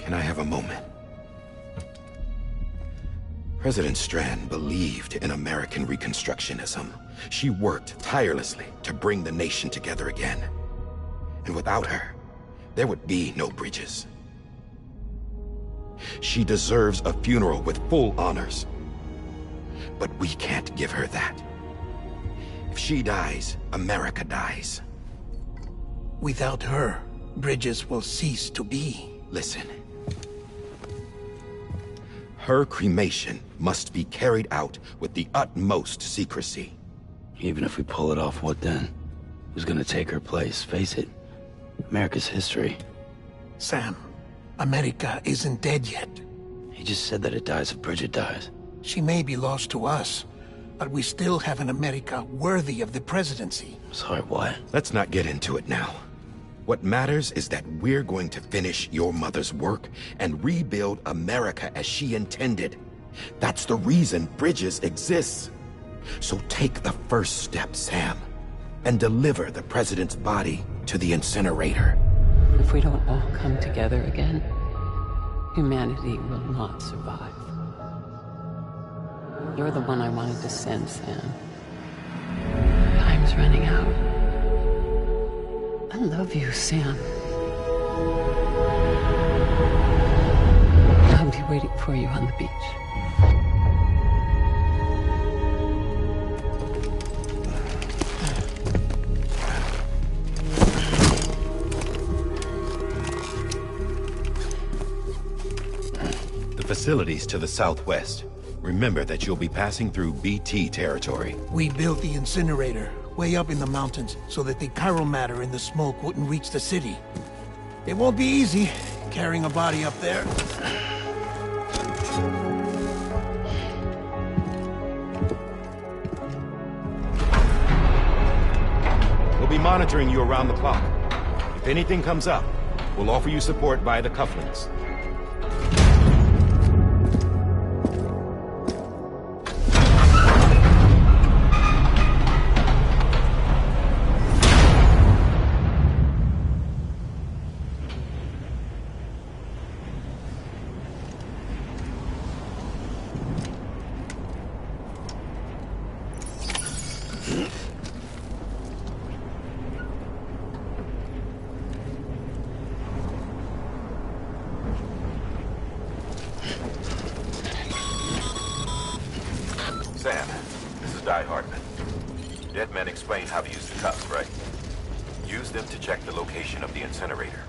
Can I have a moment? President Strand believed in American Reconstructionism. She worked tirelessly to bring the nation together again. And without her, there would be no bridges. She deserves a funeral with full honors. But we can't give her that. If she dies, America dies. Without her, bridges will cease to be. Listen. Her cremation must be carried out with the utmost secrecy. Even if we pull it off, what then? Who's gonna take her place? Face it, America's history. Sam, America isn't dead yet. He just said that it dies if Bridget dies. She may be lost to us, but we still have an America worthy of the presidency. Sorry, what? Let's not get into it now. What matters is that we're going to finish your mother's work and rebuild America as she intended. That's the reason Bridges exists. So take the first step, Sam, and deliver the president's body to the incinerator. If we don't all come together again, humanity will not survive. You're the one I wanted to send, Sam. Time's running out. I love you, Sam. I'll be waiting for you on the beach. The facilities to the southwest. Remember that you'll be passing through BT territory. We built the incinerator way up in the mountains so that the chiral matter in the smoke wouldn't reach the city. It won't be easy carrying a body up there. We'll be monitoring you around the clock. If anything comes up, we'll offer you support via the cufflinks. Sam, this is Di Hartman. Dead men explained how to use the cuffs, right? Use them to check the location of the incinerator.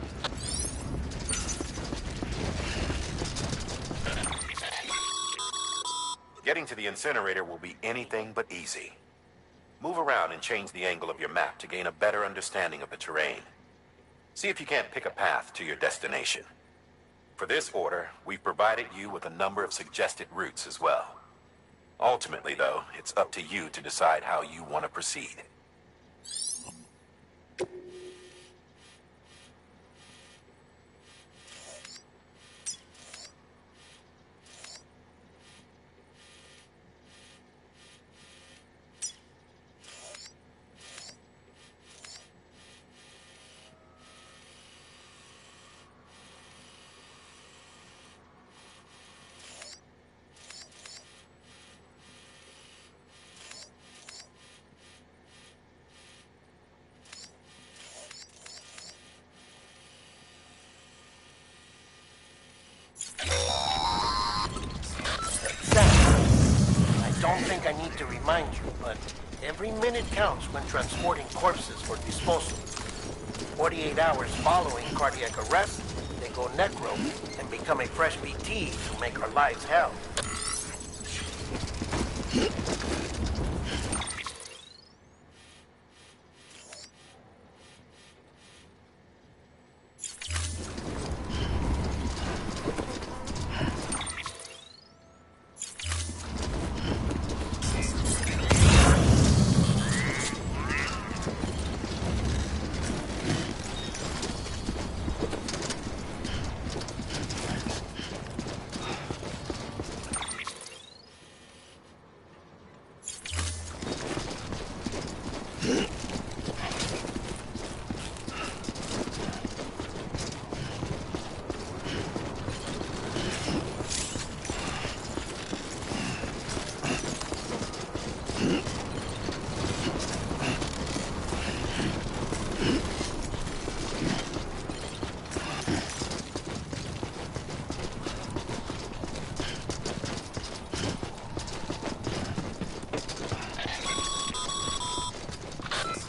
Getting to the incinerator will be anything but easy. Move around and change the angle of your map to gain a better understanding of the terrain. See if you can't pick a path to your destination. For this order, we've provided you with a number of suggested routes as well. Ultimately, though, it's up to you to decide how you want to proceed. I don't think I need to remind you, but every minute counts when transporting corpses for disposal. 48 hours following cardiac arrest, they go necro and become a fresh BT to make our lives hell.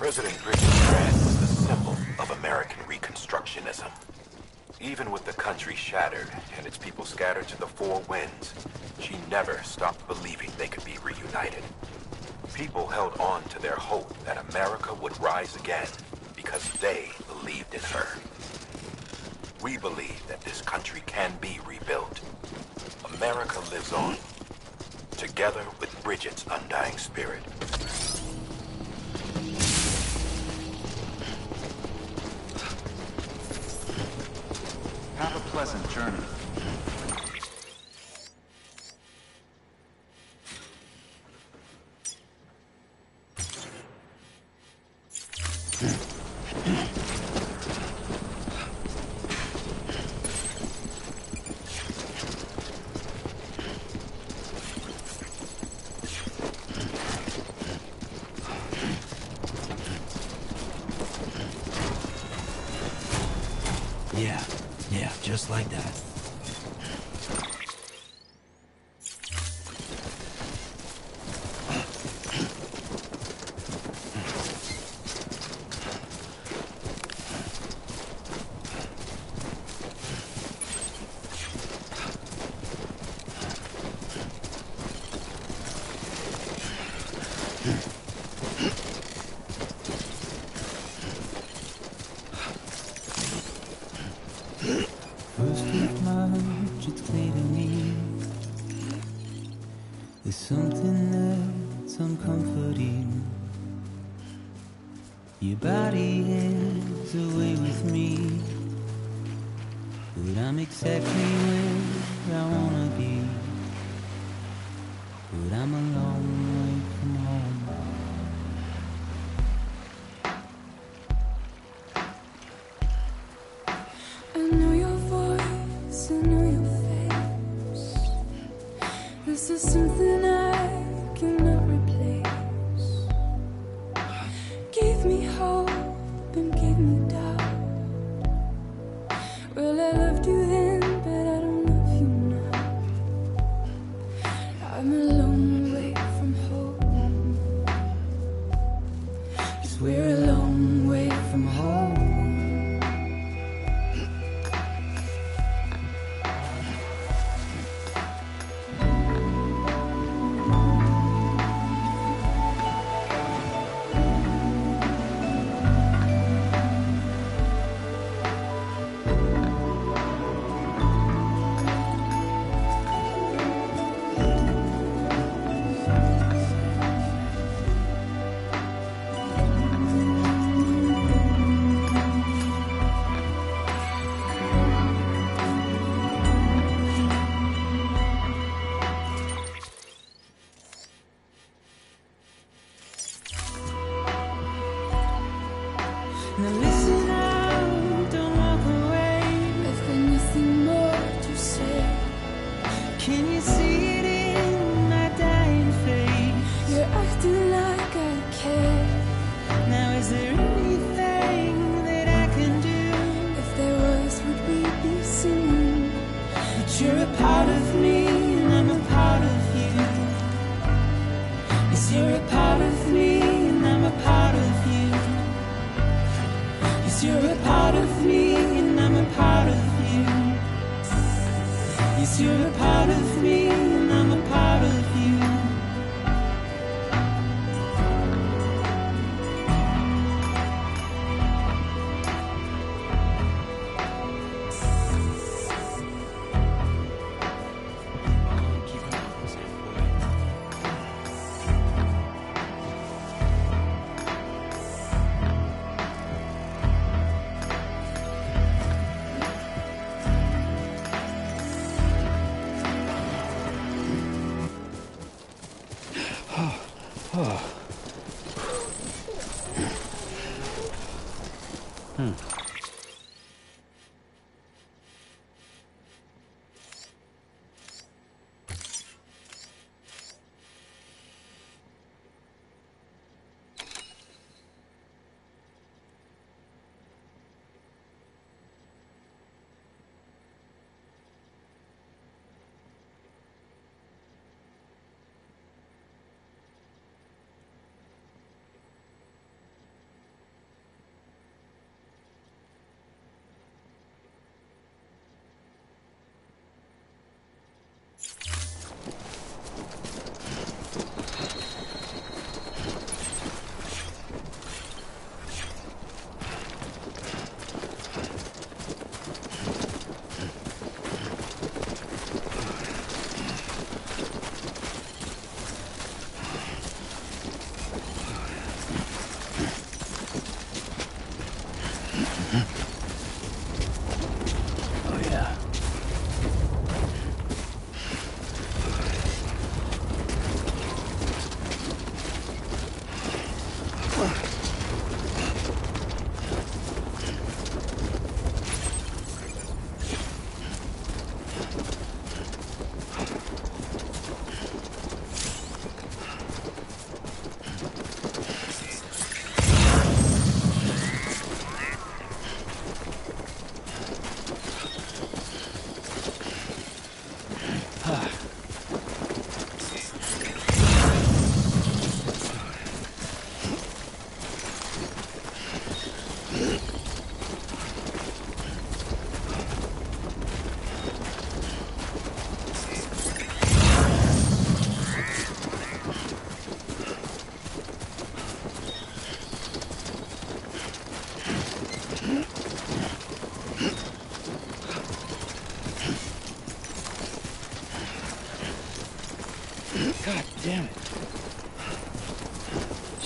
President Bridget Grant was the symbol of American Reconstructionism. Even with the country shattered and its people scattered to the four winds, she never stopped believing they could be reunited. People held on to their hope that America would rise again because they believed in her. We believe that this country can be rebuilt. America lives on, together with Bridget's undying spirit. Have a pleasant journey. Yeah, just like that. First of March, it's clear to me there's something that's uncomforting. Your body is away with me, but I'm exactly where I wanna be. But I'm a long way from home. I know your voice, I know your face. This is something I cannot replace. Gave me hope and gave me doubt. Well, I loved you then, but I don't love you now. I'm a long way from home. 'Cause we're a long way from home. Now listen out, don't walk away. I've got nothing more to say. Can you see it in my dying face? You're acting like I care. Now is there anything that I can do? If there was, would we be singing? But you're a part of me and I'm a part of you. Yes, you're a part of me and I'm a part of you. Yes, you're a part of me and I'm a part of you. Yes, you're a part of me and I'm a part of you.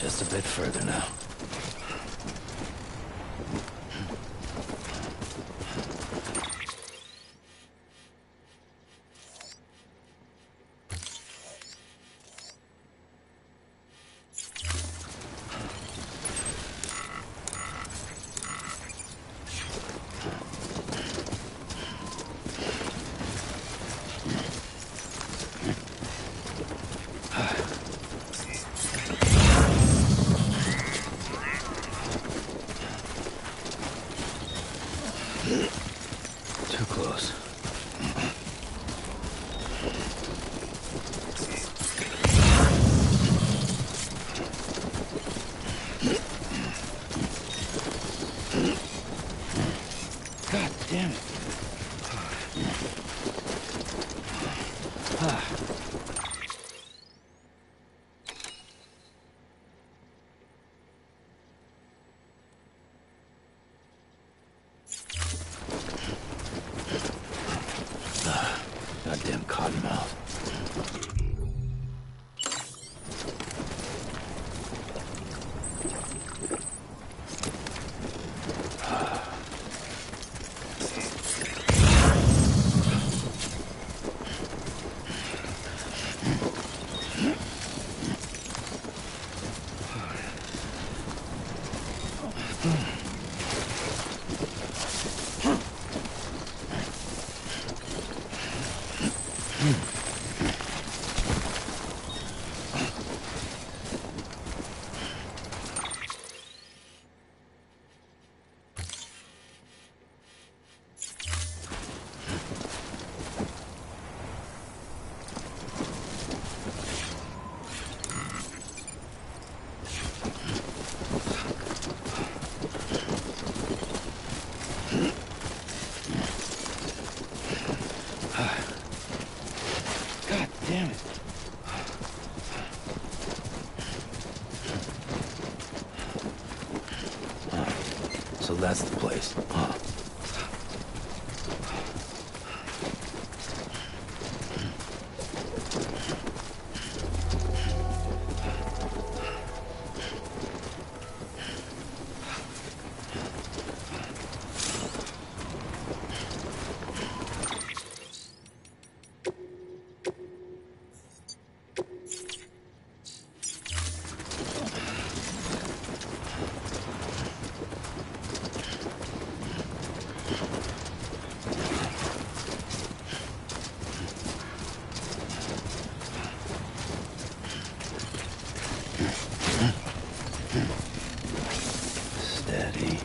Just a bit further now. Too close. God damn it. Goddamn cottonmouth. God damn it. So that's the place, huh? Steady.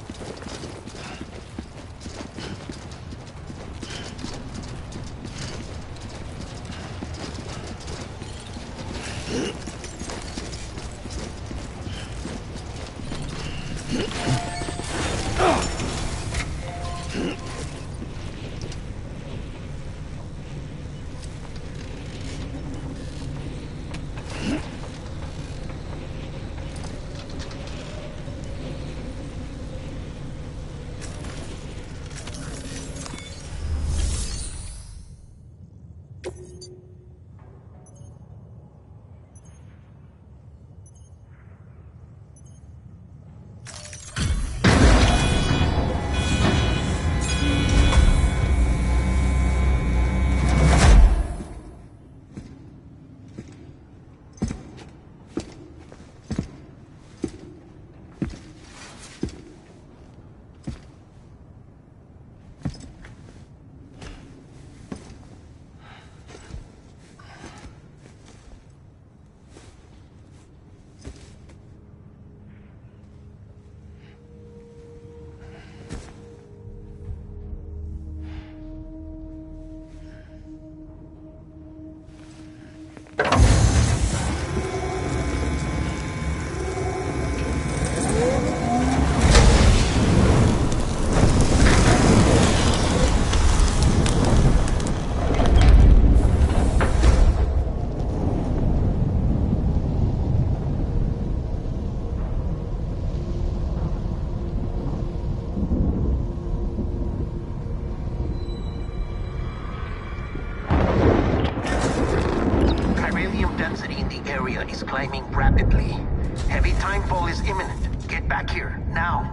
is imminent. Get back here, now.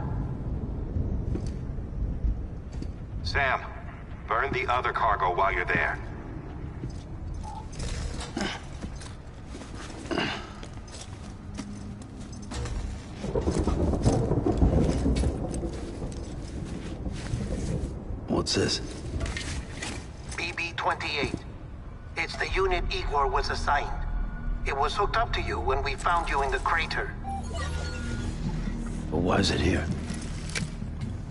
Sam, burn the other cargo while you're there. What's this? BB-28. It's the unit Igor was assigned. It was hooked up to you when we found you in the crater. But why is it here?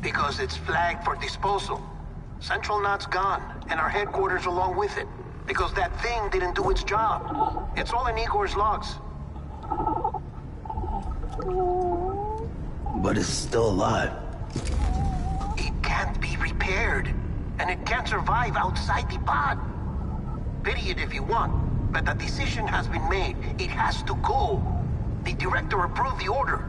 Because it's flagged for disposal. Central Knot's gone, and our headquarters along with it. Because that thing didn't do its job. It's all in Igor's logs. But it's still alive. It can't be repaired. And it can't survive outside the pod. Pity it if you want, but the decision has been made. It has to go. The director approved the order.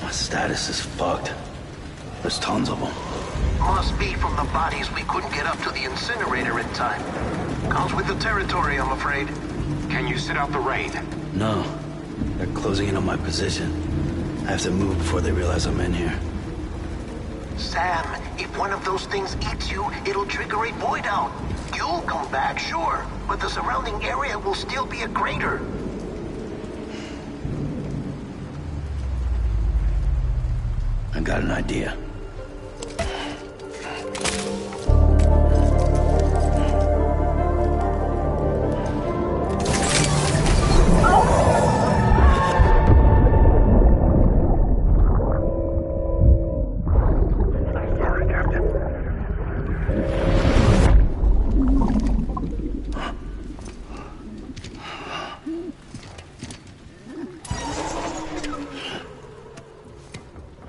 My status is fucked. There's tons of them. Must be from the bodies we couldn't get up to the incinerator in time. Comes with the territory, I'm afraid. Can you sit out the rain? No. They're closing in on my position. I have to move before they realize I'm in here. Sam, if one of those things eats you, it'll trigger a void out. You'll come back, sure, but the surrounding area will still be a crater. I got an idea.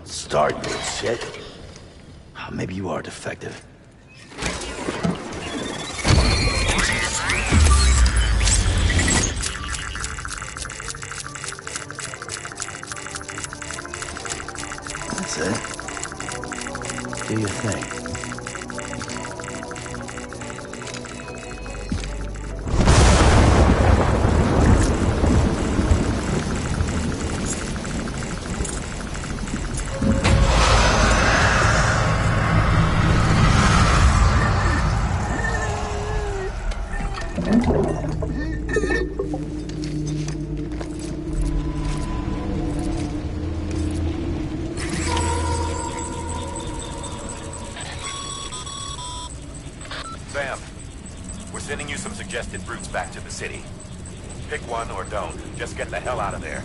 Start, you shit. Maybe you are defective. That's it. Do your thing. Sam, we're sending you some suggested routes back to the city. Pick one or don't. Just get the hell out of there.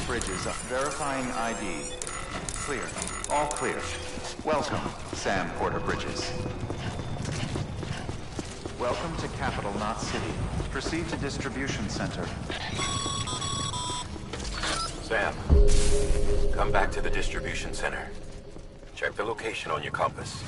Bridges, verifying ID. Clear. All clear. Welcome, Sam Porter Bridges. Welcome to Capital Knot City. Proceed to Distribution Center. Sam, come back to the distribution center. Check the location on your compass.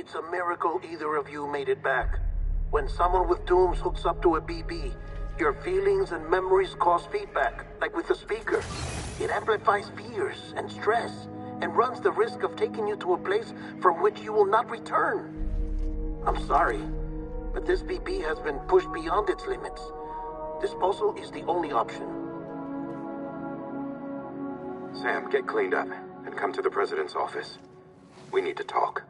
It's a miracle either of you made it back. When someone with dooms hooks up to a BB, your feelings and memories cause feedback, like with the speaker. It amplifies fears and stress, and runs the risk of taking you to a place from which you will not return. I'm sorry, but this BB has been pushed beyond its limits. Disposal is the only option. Sam, get cleaned up and come to the president's office. We need to talk.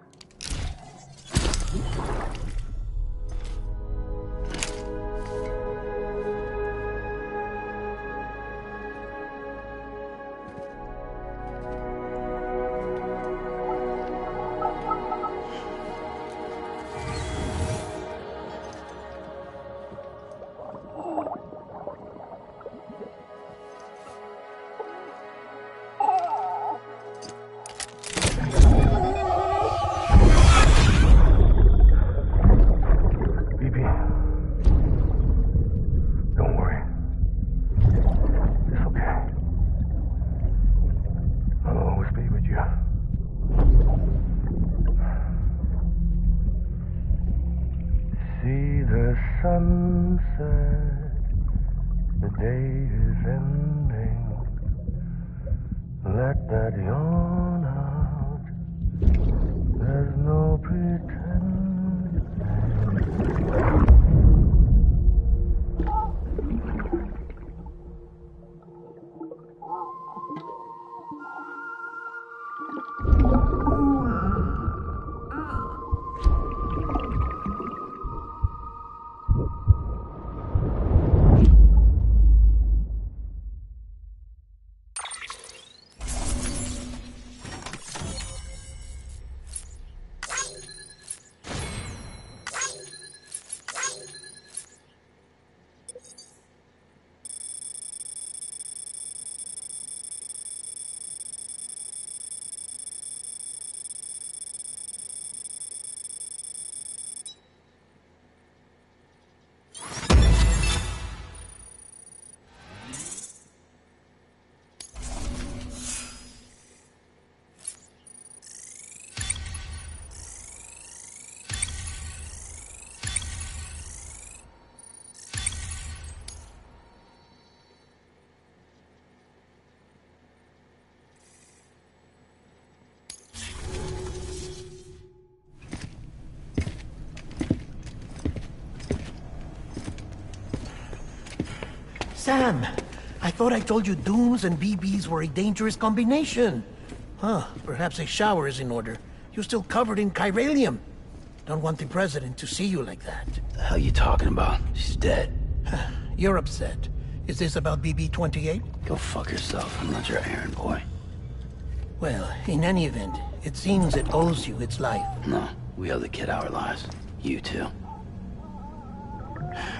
sunset, the day is ending. Let that yawn out. There's no pretending. Sam, I thought I told you dooms and BBs were a dangerous combination. Huh, perhaps a shower is in order. You're still covered in chiralium. Don't want the president to see you like that. The hell you talking about? She's dead. You're upset. Is this about BB-28? Go fuck yourself. I'm not your errand boy. Well, in any event, it seems it owes you its life. No, we owe the kid our lives. You too.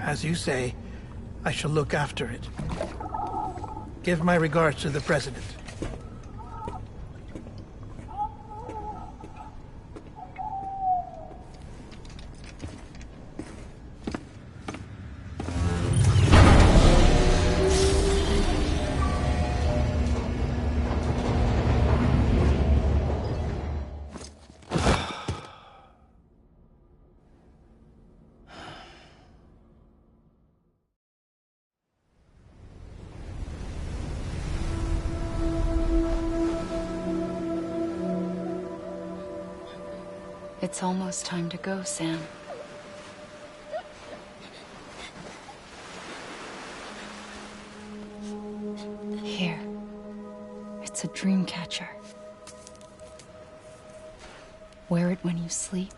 As you say, I shall look after it. Give my regards to the president. It's almost time to go, Sam. Here. It's a dream catcher. Wear it when you sleep,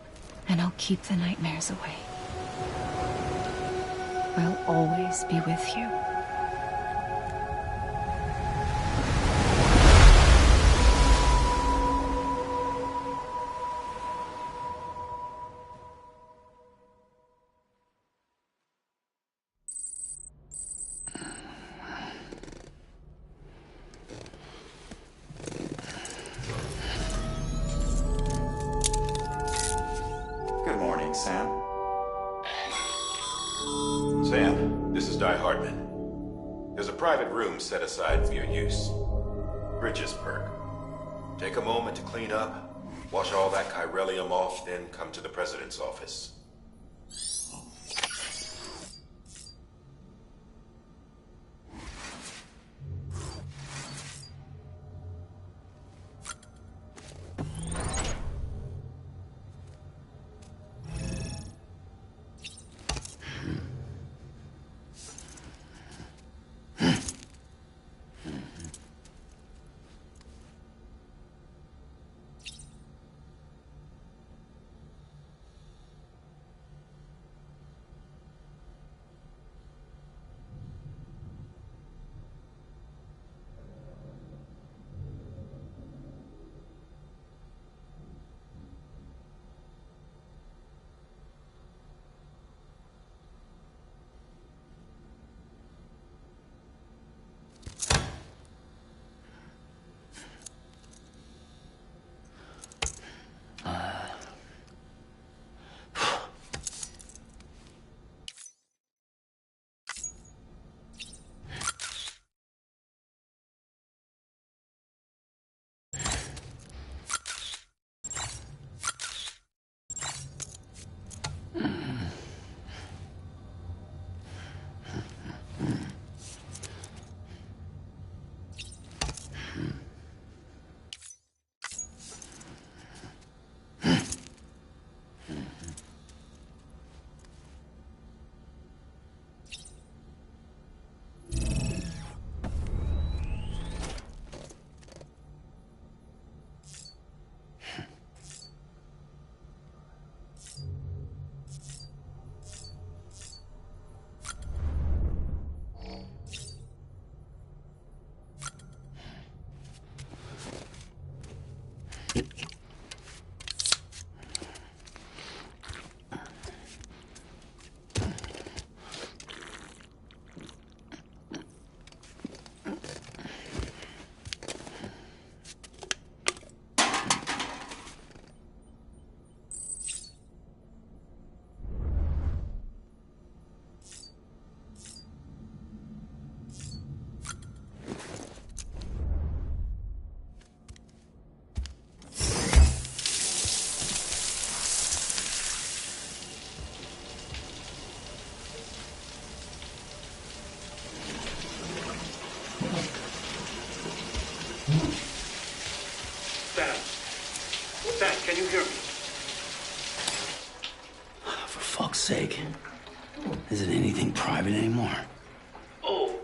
and I'll keep the nightmares away. I'll always be with you. Good morning, Sam. Sam, this is Di Hartman. There's a private room set aside for your use. Bridges perk. Take a moment to clean up, wash all that chiralium off, then come to the president's office. sake. Is it anything private anymore? Oh,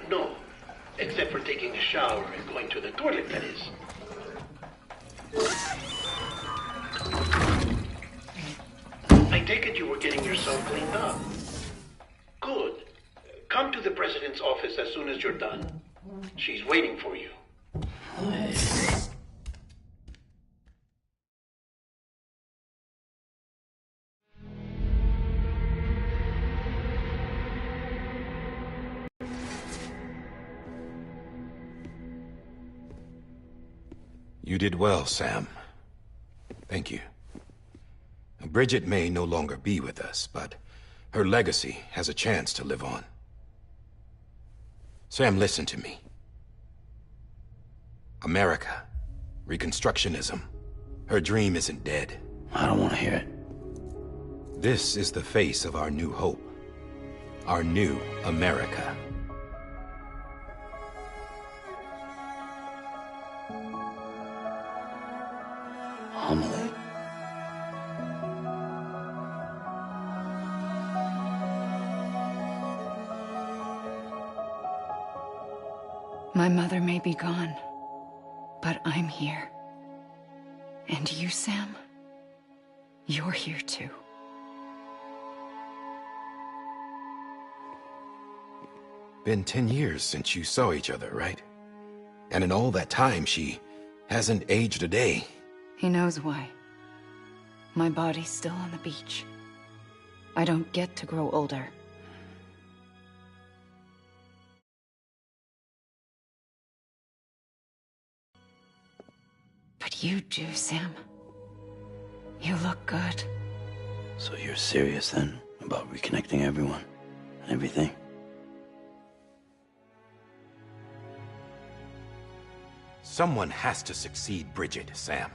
no. Except for taking a shower and going to the toilet, that is. I take it you were getting yourself cleaned up. Good. Come to the president's office as soon as you're done. She's waiting for you. You did well, Sam. Thank you. Bridget may no longer be with us, but her legacy has a chance to live on. Sam, listen to me. America, Reconstructionism, her dream isn't dead. I don't want to hear it. This is the face of our new hope. Our new America. Homily. My mother may be gone, but I'm here. And you, Sam, you're here too. Been 10 years since you saw each other, right? And in all that time, she hasn't aged a day. He knows why. My body's still on the beach. I don't get to grow older. But you do, Sam. You look good. So you're serious then about reconnecting everyone and everything? Someone has to succeed Bridget, Sam.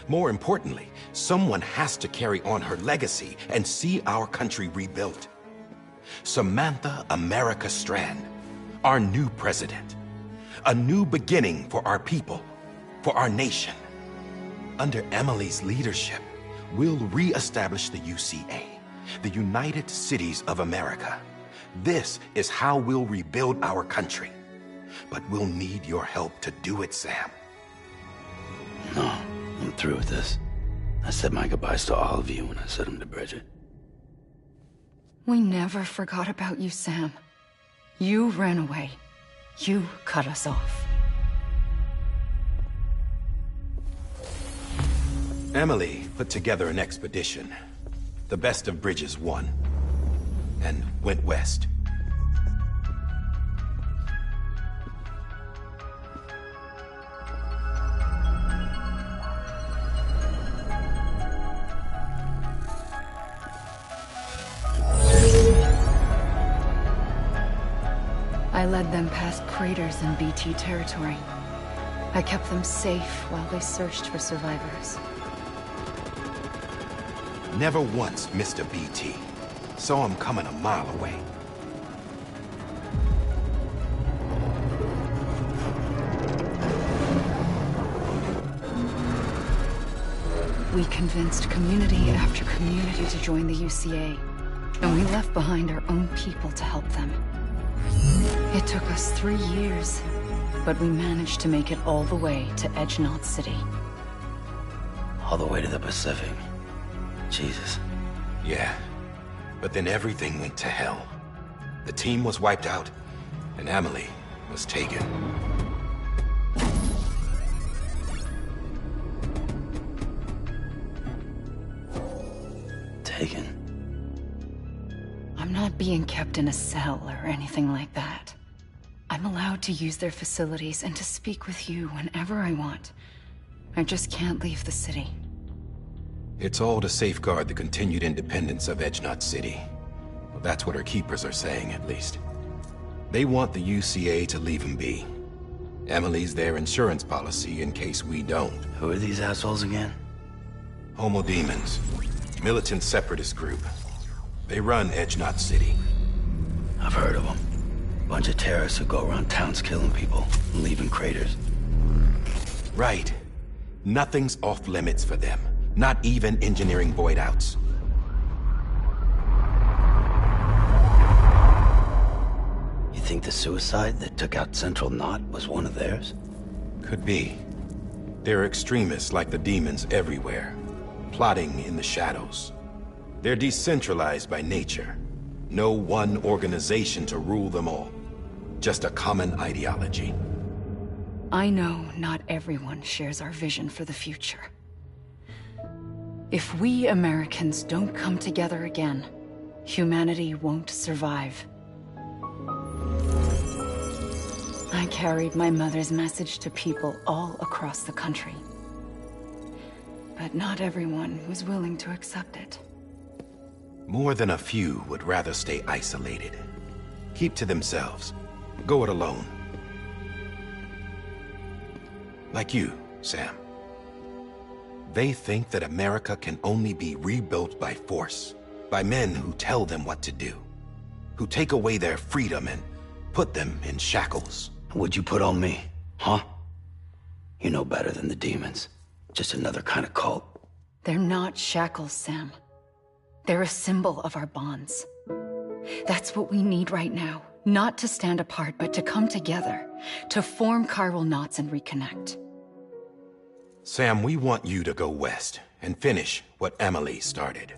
More importantly, someone has to carry on her legacy and see our country rebuilt. Samantha America Strand, our new president. A new beginning for our people, for our nation. Under Emily's leadership, we'll re-establish the UCA, the United Cities of America. This is how we'll rebuild our country. But we'll need your help to do it, Sam. No, I'm through with this. I said my goodbyes to all of you when I said them to Bridget. We never forgot about you, Sam. You ran away. You cut us off. Emily put together an expedition. The best of Bridges won. And went west. I led them past craters in BT territory. I kept them safe while they searched for survivors. Never once missed a BT. Saw him coming a mile away. We convinced community after community to join the UCA, and we left behind our own people to help them. It took us 3 years, but we managed to make it all the way to Edge Knot City. All the way to the Pacific. Jesus. Yeah, but then everything went to hell. The team was wiped out, and Emily was taken. Taken? I'm not being kept in a cell or anything like that. I'm allowed to use their facilities and to speak with you whenever I want. I just can't leave the city. It's all to safeguard the continued independence of Edge Knot City. Well, that's what our keepers are saying, at least. They want the UCA to leave them be. Emily's their insurance policy in case we don't. Who are these assholes again? Homo Demons. Militant separatist group. They run Edge Knot City. I've heard of them. Bunch of terrorists who go around towns killing people and leaving craters. Right. Nothing's off limits for them. Not even engineering void outs. think the suicide that took out Central Knot was one of theirs? Could be. There are extremists like the demons everywhere, plotting in the shadows. They're decentralized by nature. No one organization to rule them all. Just a common ideology. I know not everyone shares our vision for the future. If we Americans don't come together again, humanity won't survive. I carried my mother's message to people all across the country. But not everyone was willing to accept it. More than a few would rather stay isolated. Keep to themselves. Go it alone. Like you, Sam. They think that America can only be rebuilt by force, by men who tell them what to do, who take away their freedom and put them in shackles. What'd you put on me, huh? You know better than the demons. Just another kind of cult. They're not shackles, Sam. They're a symbol of our bonds. That's what we need right now. Not to stand apart, but to come together, to form chiral knots and reconnect. Sam, we want you to go west and finish what Emily started.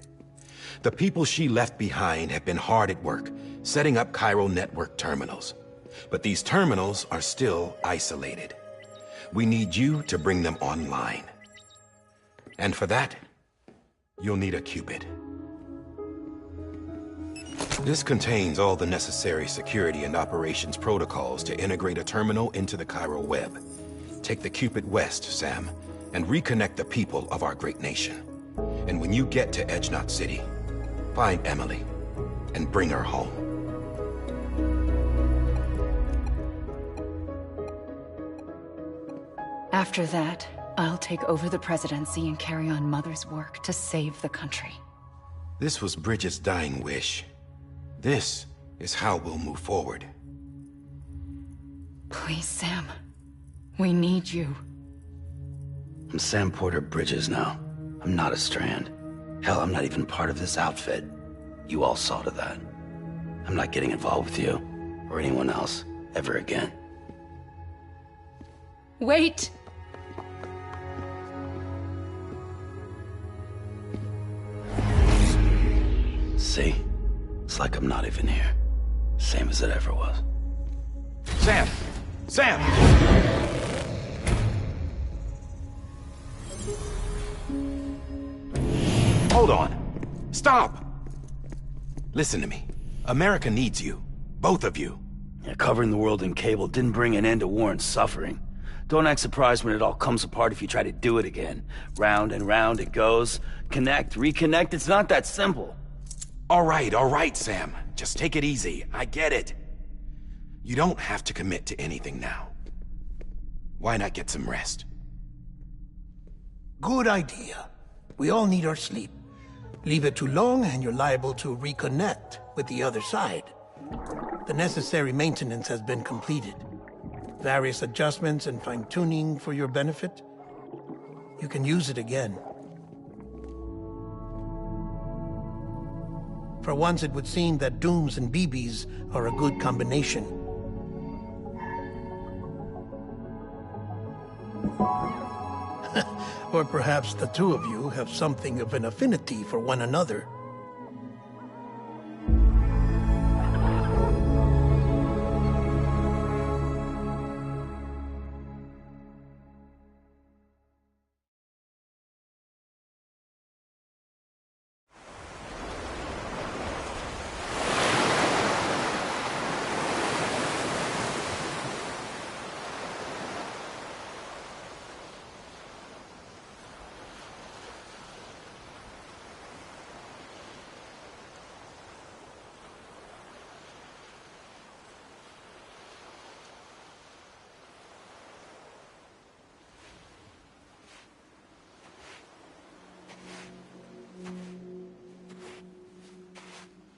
The people she left behind have been hard at work, setting up chiral network terminals. But these terminals are still isolated. We need you to bring them online. And for that, you'll need a Cupid. This contains all the necessary security and operations protocols to integrate a terminal into the chiral web. Take the Cupid west, Sam, and reconnect the people of our great nation. And when you get to Edge Knot City, find Emily and bring her home. After that, I'll take over the presidency and carry on Mother's work to save the country. This was Bridget's dying wish. This is how we'll move forward. Please, Sam. We need you. I'm Sam Porter Bridges now. I'm not a Strand. Hell, I'm not even part of this outfit. You all saw to that. I'm not getting involved with you, or anyone else, ever again. Wait! See? It's like I'm not even here. Same as it ever was. Sam! Sam! Hold on. Stop! Listen to me. America needs you. Both of you. Yeah, covering the world in cable didn't bring an end to war and suffering. Don't act surprised when it all comes apart if you try to do it again. Round and round it goes. Connect, reconnect, it's not that simple. All right, Sam. Just take it easy. I get it. You don't have to commit to anything now. Why not get some rest? Good idea. We all need our sleep. Leave it too long and you're liable to reconnect with the other side. The necessary maintenance has been completed. Various adjustments and fine-tuning for your benefit. You can use it again. For once, it would seem that dooms and BBs are a good combination. Or perhaps the two of you have something of an affinity for one another.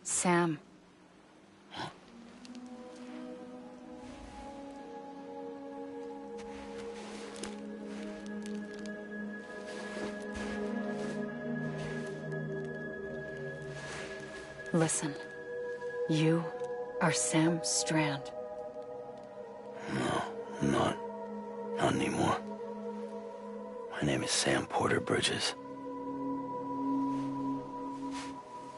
Sam. Listen. You are Sam Strand. I'm not. Not anymore. My name is Sam Porter Bridges.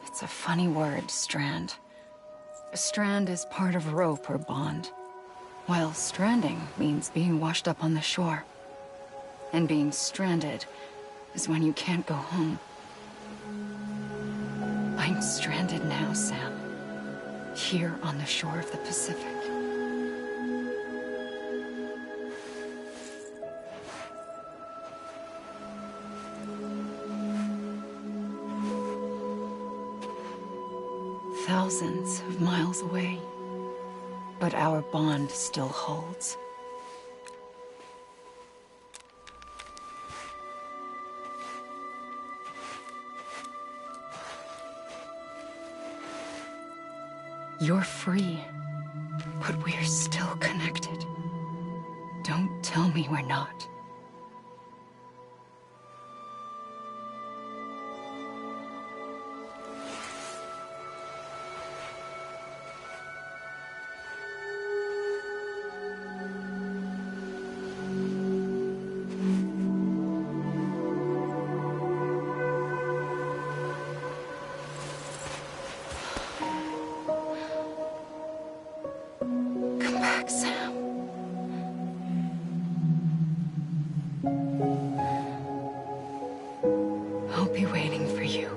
It's a funny word, strand. A strand is part of rope or bond, while stranding means being washed up on the shore. And being stranded is when you can't go home. I'm stranded now, Sam. Here on the shore of the Pacific. Thousands of miles away, but our bond still holds. You're free, but we're still connected. Don't tell me we're not. Come back, Sam. I'll be waiting for you.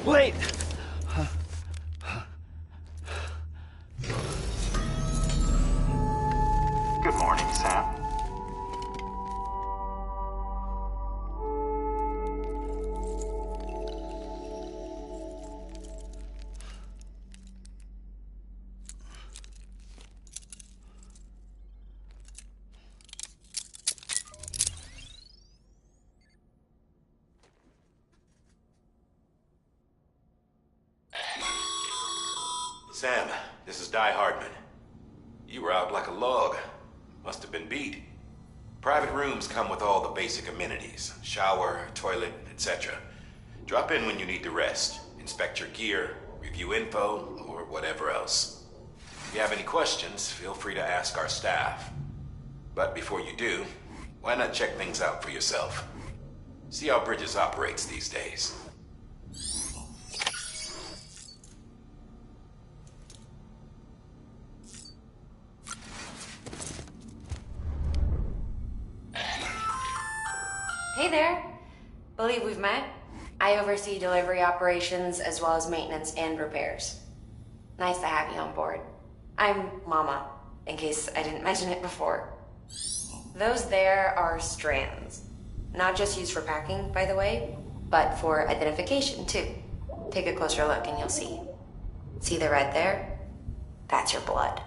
Wait! Good morning, Sam. Sam, this is Di Hardman. You were out like a log. Must have been beat. Private rooms come with all the basic amenities. Shower, toilet, etc. Drop in when you need to rest. Inspect your gear, review info, or whatever else. If you have any questions, feel free to ask our staff. But before you do, why not check things out for yourself? See how Bridges operates these days. Hey there. Believe we've met. I oversee delivery operations as well as maintenance and repairs. Nice to have you on board. I'm Mama, in case I didn't mention it before. Those there are strands. Not just used for packing, by the way, but for identification too. Take a closer look and you'll see. See the red there? That's your blood.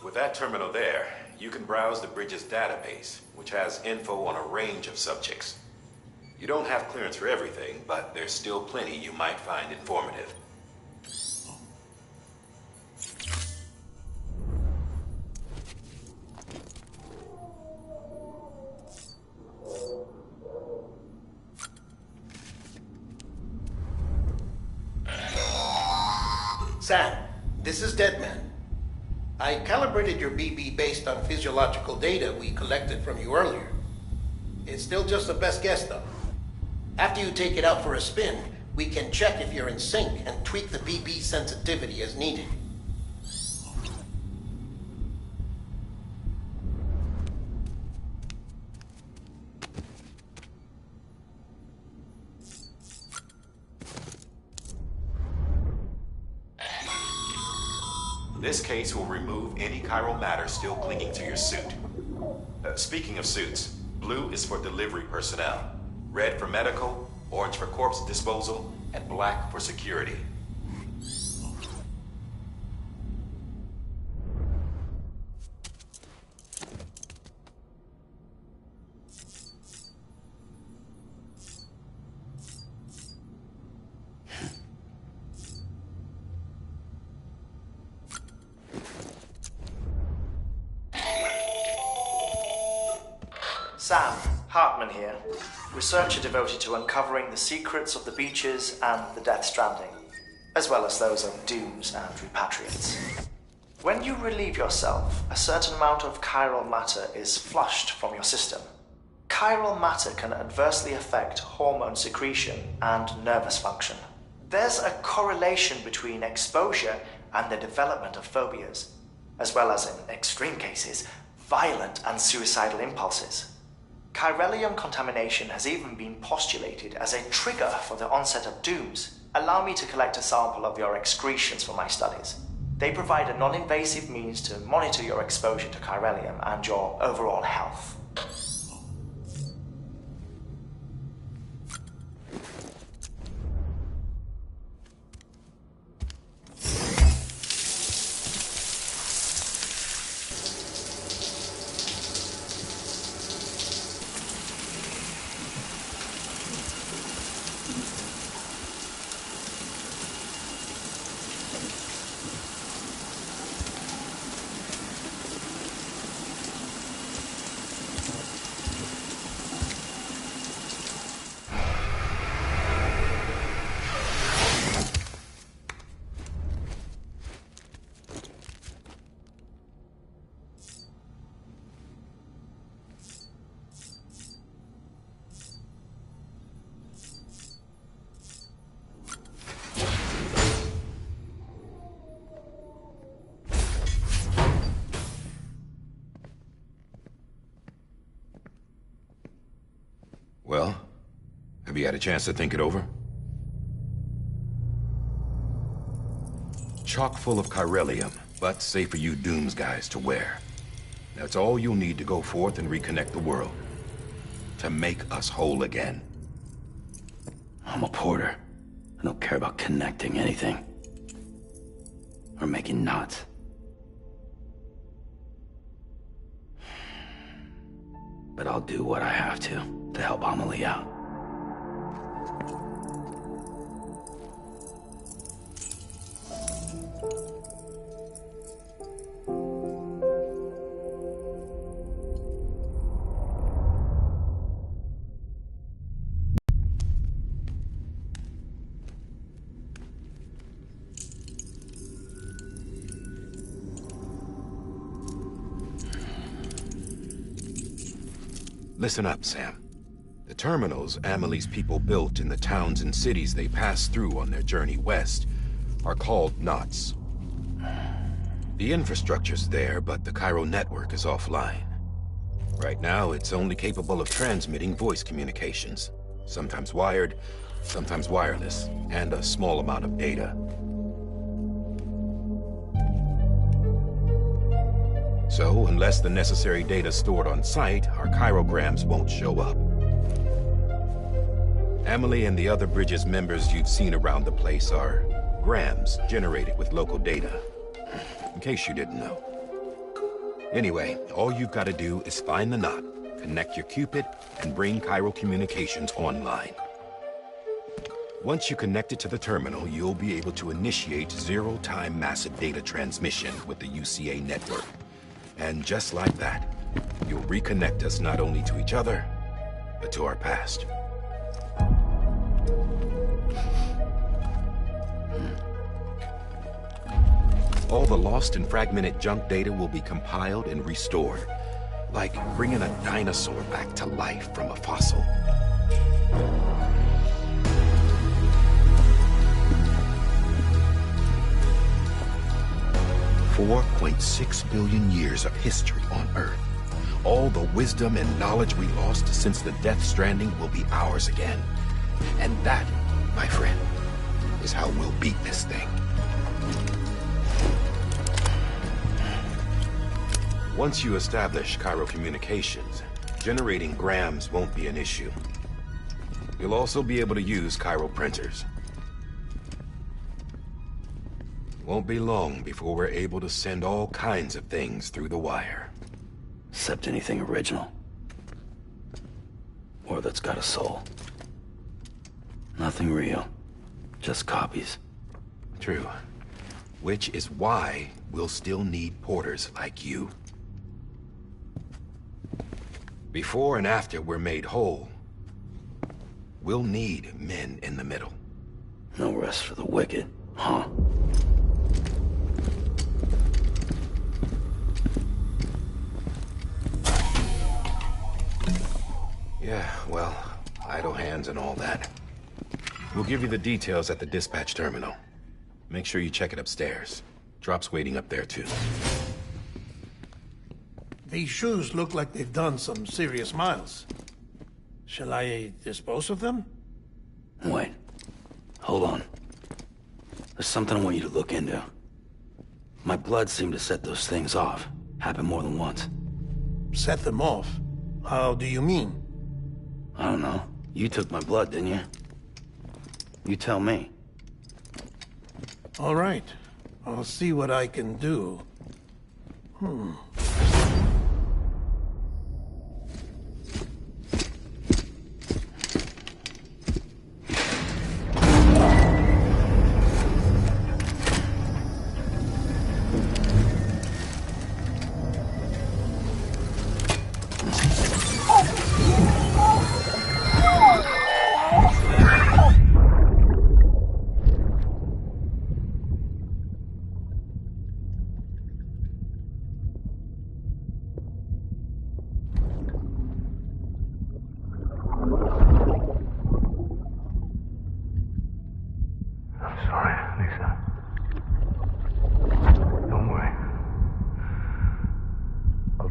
With that terminal there, you can browse the Bridges database, which has info on a range of subjects. You don't have clearance for everything, but there's still plenty you might find informative. Sam, this is Deadman. I calibrated your BB based on physiological data we collected from you earlier. It's still just the best guess, though. After you take it out for a spin, we can check if you're in sync and tweak the BB sensitivity as needed. This case will remove any chiral matter still clinging to your suit. Speaking of suits, blue is for delivery personnel, red for medical, orange for corpse disposal, and black for security. Sam, Hartman here, researcher devoted to uncovering the secrets of the beaches and the Death Stranding, as well as those of dooms and repatriates. When you relieve yourself, a certain amount of chiral matter is flushed from your system. Chiral matter can adversely affect hormone secretion and nervous function. There's a correlation between exposure and the development of phobias, as well as, in extreme cases, violent and suicidal impulses. Chiralium contamination has even been postulated as a trigger for the onset of dooms. Allow me to collect a sample of your excretions for my studies. They provide a non-invasive means to monitor your exposure to chiralium and your overall health. Well, have you had a chance to think it over? Chock full of chiralium, but safe for you Dooms guys to wear. That's all you'll need to go forth and reconnect the world. To make us whole again. I'm a porter. I don't care about connecting anything. Or making knots. But I'll do what I have to help Amelie out. Listen up, Sam. The terminals Amelie's people built in the towns and cities they passed through on their journey west are called knots. The infrastructure's there, but the chiral network is offline. Right now, it's only capable of transmitting voice communications, sometimes wired, sometimes wireless, and a small amount of data. So, unless the necessary data is stored on site, our chirograms won't show up. Amelie and the other Bridges members you've seen around the place are grams generated with local data. In case you didn't know. Anyway, all you've got to do is find the knot, connect your Cupid, and bring chiral communications online. Once you connect it to the terminal, you'll be able to initiate zero-time massive data transmission with the UCA network. And just like that, you'll reconnect us not only to each other, but to our past. All the lost and fragmented junk data will be compiled and restored, like bringing a dinosaur back to life from a fossil. 4.6 billion years of history on Earth. All the wisdom and knowledge we lost since the Death Stranding will be ours again. And that, my friend, is how we'll beat this thing. Once you establish Cairo communications, generating grams won't be an issue. You'll also be able to use Cairo printers. Won't be long before we're able to send all kinds of things through the wire. Except anything original. Or that's got a soul. Nothing real. Just copies. True. Which is why we'll still need porters like you. Before and after we're made whole, we'll need men in the middle. No rest for the wicked, huh? Yeah, well, idle hands and all that. We'll give you the details at the dispatch terminal. Make sure you check it upstairs. Drop's waiting up there, too. These shoes look like they've done some serious miles. Shall I dispose of them? Wait. Hold on. There's something I want you to look into. My blood seemed to set those things off. Happened more than once. Set them off? How do you mean? I don't know. You took my blood, didn't you? You tell me. All right. I'll see what I can do.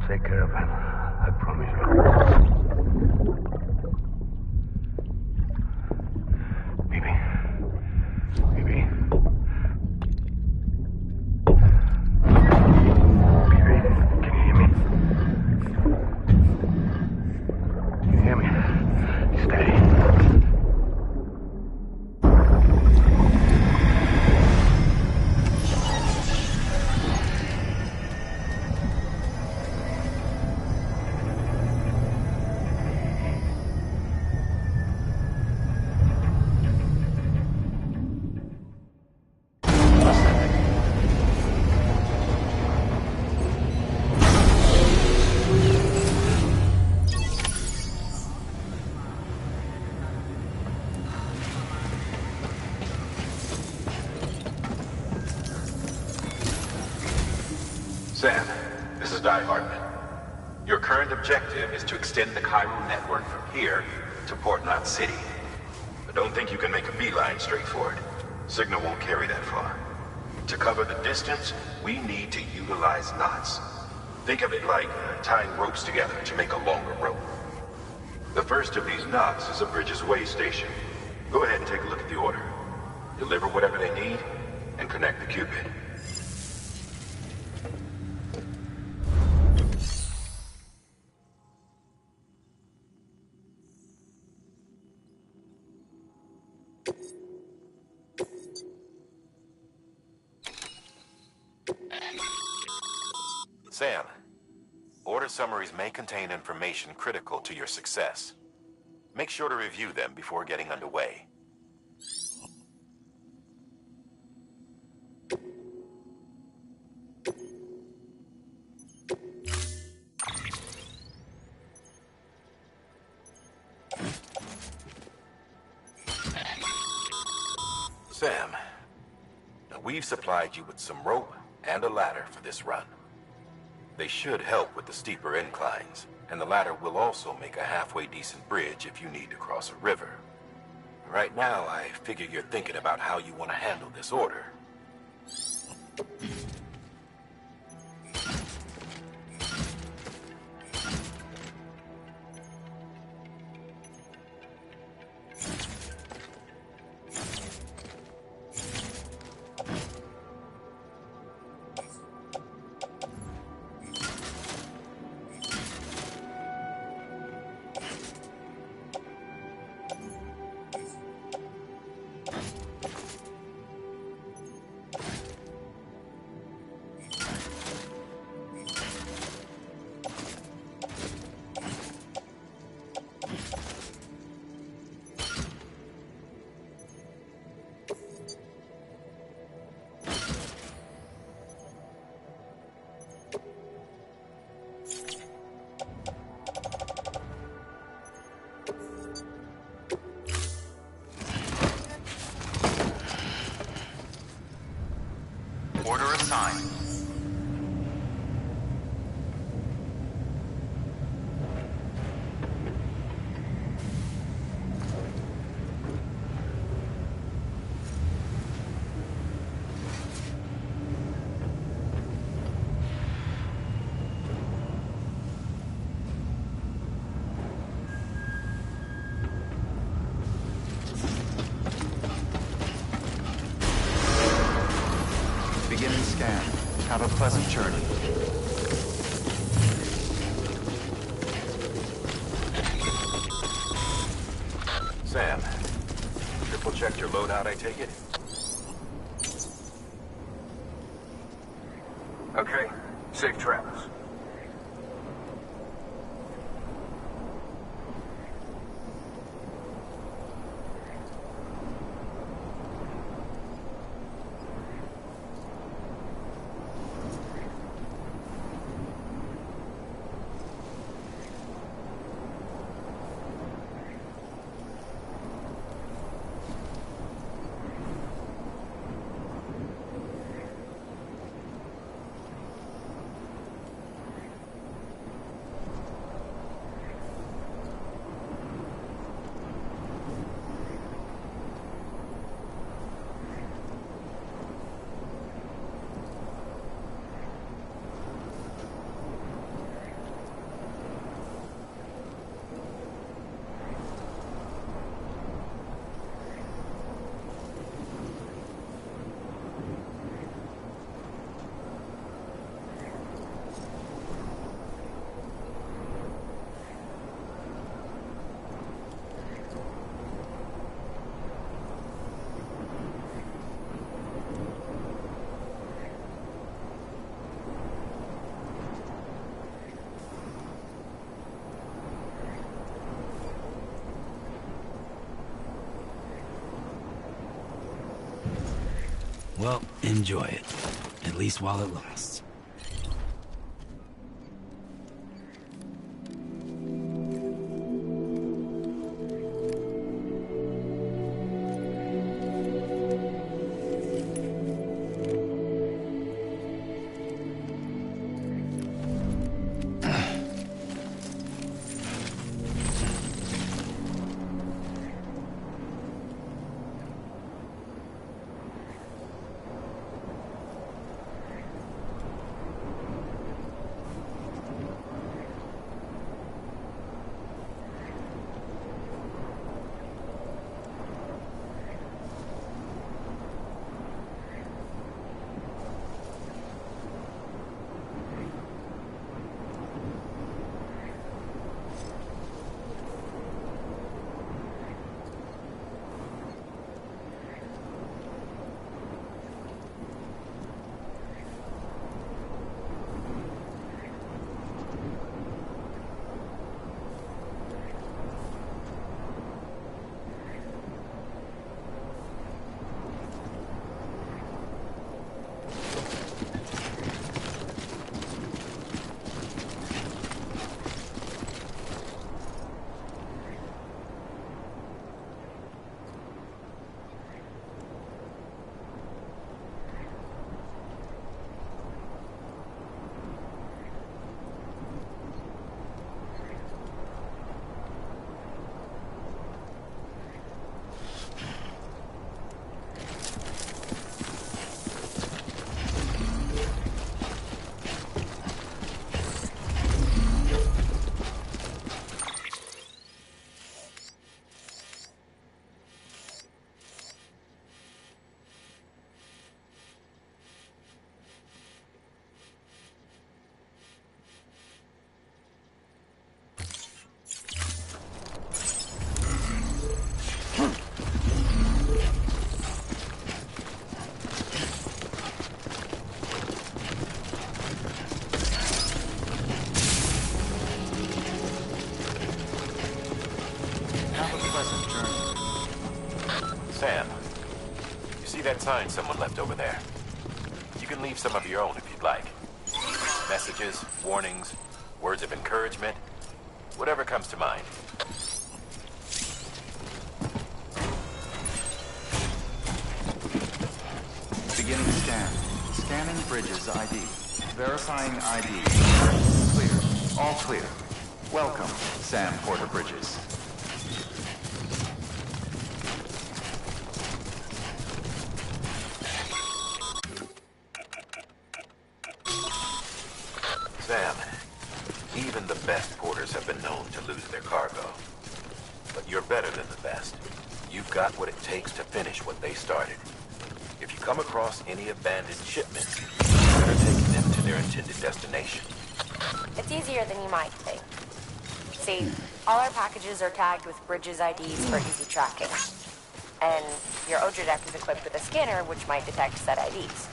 Take care of him. I promise you. Baby. Baby. Baby, can you hear me? Can you hear me? Steady. Sam, this is Di Hartman. Your current objective is to extend the Cairo network from here to Port Knot City. But don't think you can make a beeline straight for it. Signal won't carry that far. To cover the distance, we need to utilize knots. Think of it like tying ropes together to make a longer rope. The first of these knots is a Bridges Way station. Go ahead and take a look at the order. Deliver whatever they need, and connect the Cupid. Sam, order summaries may contain information critical to your success. Make sure to review them before getting underway. Sam, now we've supplied you with some rope and a ladder for this run. They should help with the steeper inclines, and the ladder will also make a halfway decent bridge if you need to cross a river. Right now, I figure you're thinking about how you want to handle this order. time. Beginning scan. Have a pleasant journey. Sam, triple checked your loadout, I take it? Okay, safe travels. Well, enjoy it. At least while it lasts. Sam, you see that sign someone left over there? You can leave some of your own if you'd like. Messages, warnings, words of encouragement, whatever comes to mind. Beginning scan. Scanning Bridges ID. Verifying ID. Clear. All clear. Welcome, Sam Porter Bridges. Sam, even the best porters have been known to lose their cargo. But you're better than the best. You've got what it takes to finish what they started. If you come across any abandoned shipments, consider taking them to their intended destination. It's easier than you might think. See, all our packages are tagged with Bridges IDs for easy tracking. And your Odra deck is equipped with a scanner which might detect said IDs.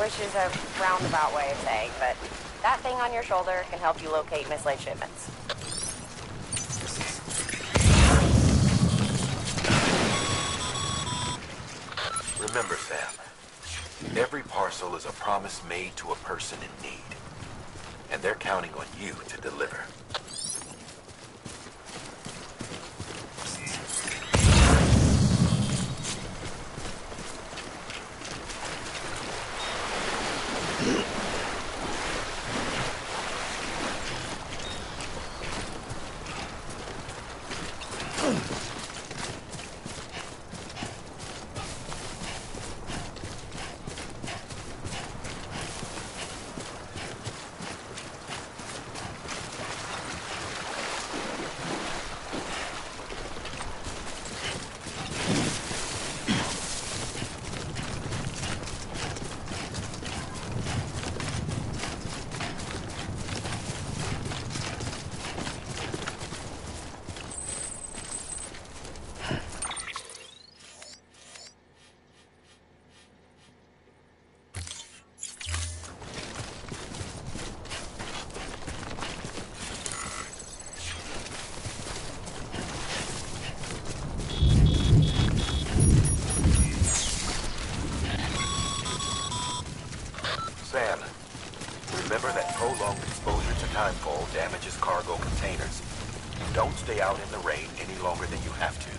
Which is a roundabout way of saying, but that thing on your shoulder can help you locate mislaid shipments. Remember, Sam, every parcel is a promise made to a person in need. And they're counting on you to deliver. Sam, remember that prolonged exposure to timefall damages cargo containers. Don't stay out in the rain any longer than you have to.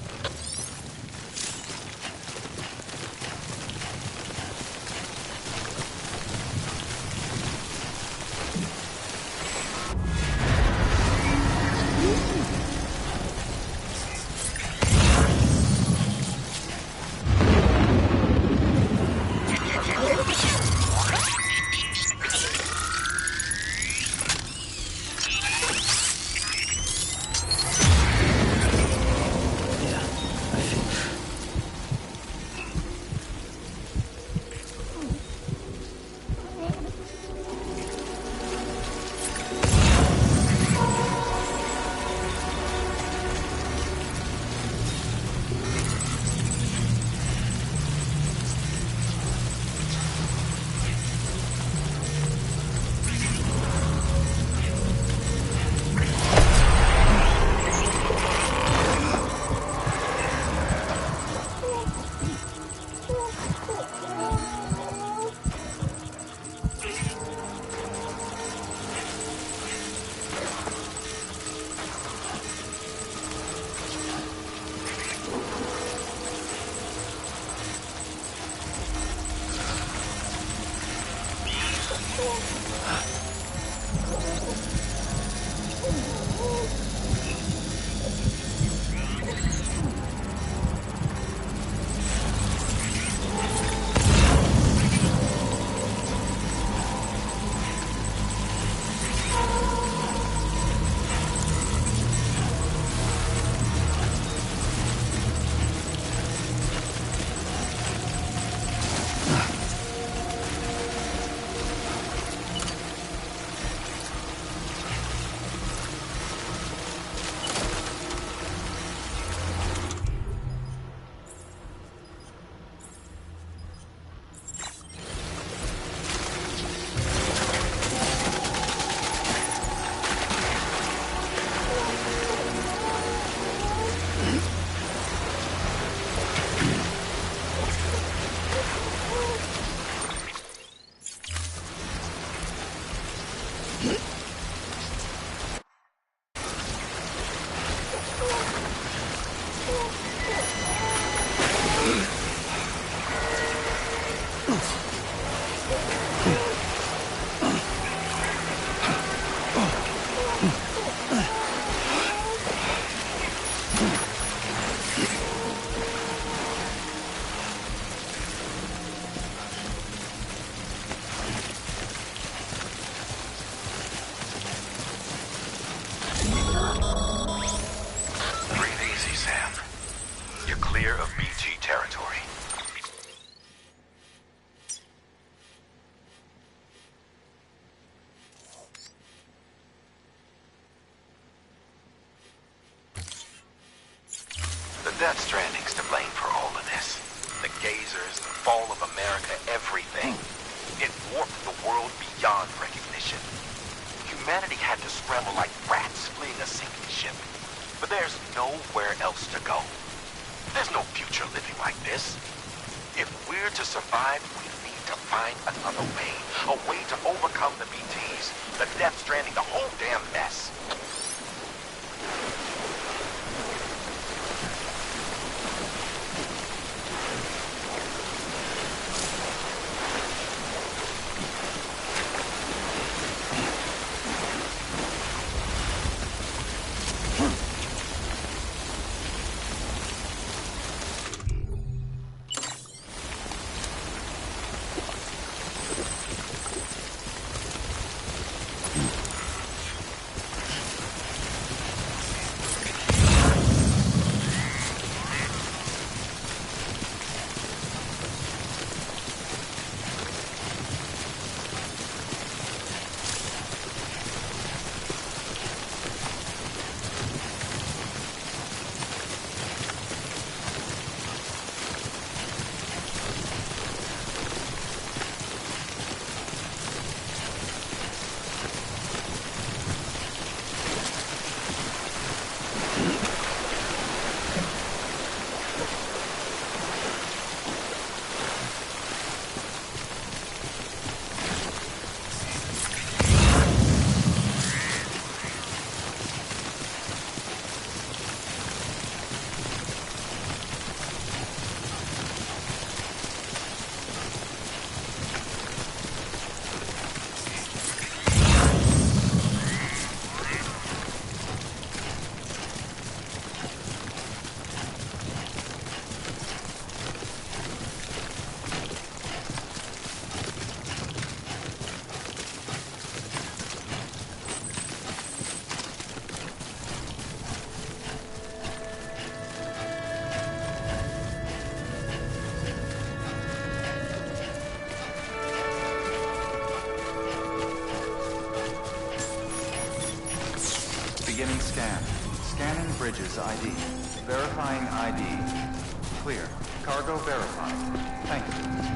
Death Stranding's to blame for all of this. The gazers, the fall of America, everything. It warped the world beyond recognition. Humanity had to scramble like rats fleeing a sinking ship. But there's nowhere else to go. There's no future living like this. If we're to survive, we need to find another way. A way to overcome the BTs, the Death Stranding, the whole damn mess. Beginning scan. Scanning bridges ID. Verifying ID. Clear. Cargo verified. Thank you.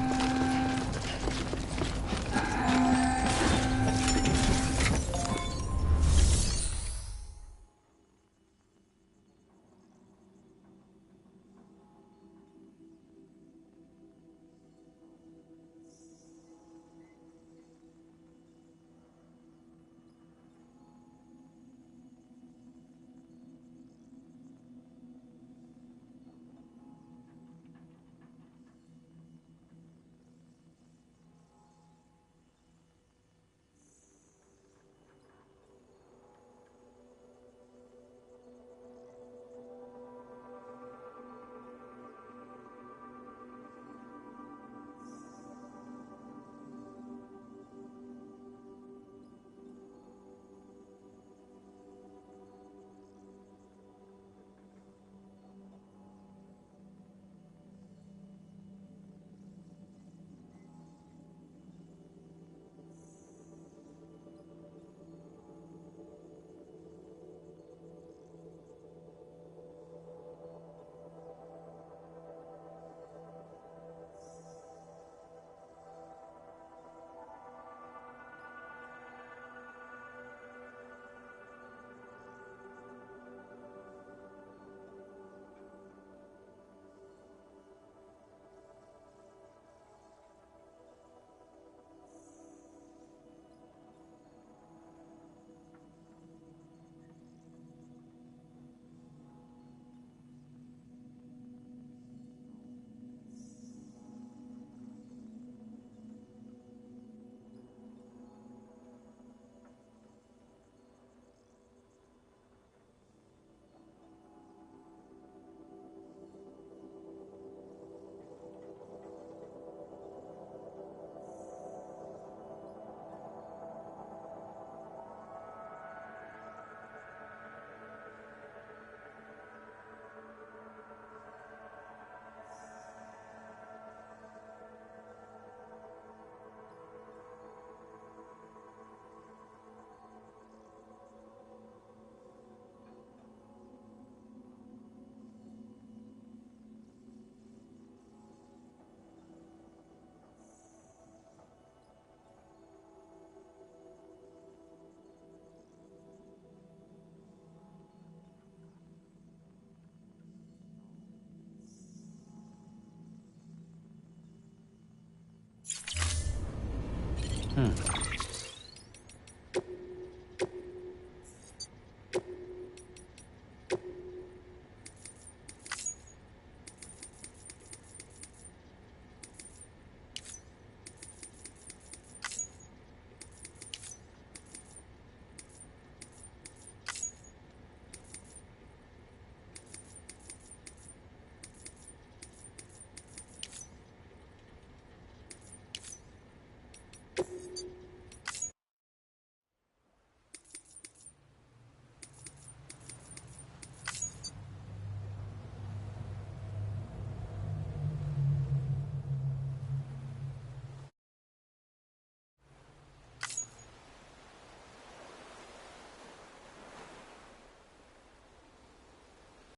Hmm.